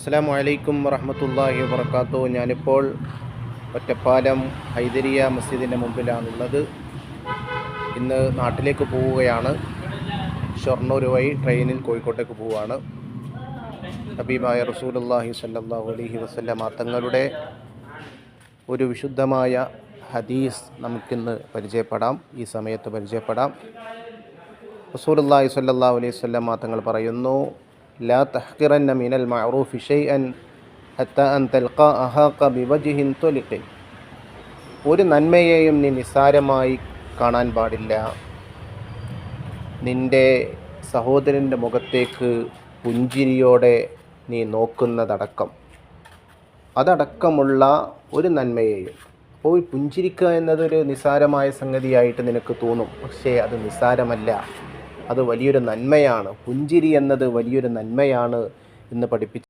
അസ്സലാമു അലൈക്കും വറഹ്മത്തുള്ളാഹി വബറകാതുഹു. ഞാനിപ്പോൾ ഒറ്റപ്പാലം ഹൈദരിയ മസ്ജിദിൻ്റെ മുമ്പിലാണുള്ളത്. ഇന്ന് നാട്ടിലേക്ക് പോവുകയാണ്. ഷൊർണൂർ വഴി ട്രെയിനിൽ കോഴിക്കോട്ടേക്ക് പോവുകയാണ്. ഹബീബായ റസൂലുള്ളാഹി സ്വല്ലല്ലാഹു അലൈഹി വസല്ലമ തങ്ങളുടെ ഒരു വിശുദ്ധമായ ഹദീസ് നമുക്കിന്ന് പരിചയപ്പെടാം. ഈ സമയത്ത് പരിചയപ്പെടാം. റസൂലുള്ളാഹി സ്വല്ലല്ലാഹു അലൈഹി വസല്ലമ തങ്ങൾ പറയുന്നു, ലാ തഹ്ഖിറന്ന മിനൽ മഅറൂഫി ഷൈഅൻ ഹത്താ അൻ തൽഖാ അഹാക ബിവജ്ഹിൻ തുലിഖിൻ. ഒരു നന്മയെയും നീ നിസ്സാരമായി കാണാൻ പാടില്ല. നിൻ്റെ സഹോദരൻ്റെ മുഖത്തേക്ക് പുഞ്ചിരിയോടെ നീ നോക്കുന്നതടക്കം, അതടക്കമുള്ള ഒരു നന്മയെയും. അപ്പോൾ പുഞ്ചിരിക്കുക എന്നതൊരു നിസ്സാരമായ സംഗതിയായിട്ട് നിനക്ക് തോന്നും. പക്ഷേ അത് നിസ്സാരമല്ല, അത് വലിയൊരു നന്മയാണ്. പുഞ്ചിരി എന്നത് വലിയൊരു നന്മയാണ് എന്ന് പഠിപ്പിച്ചു.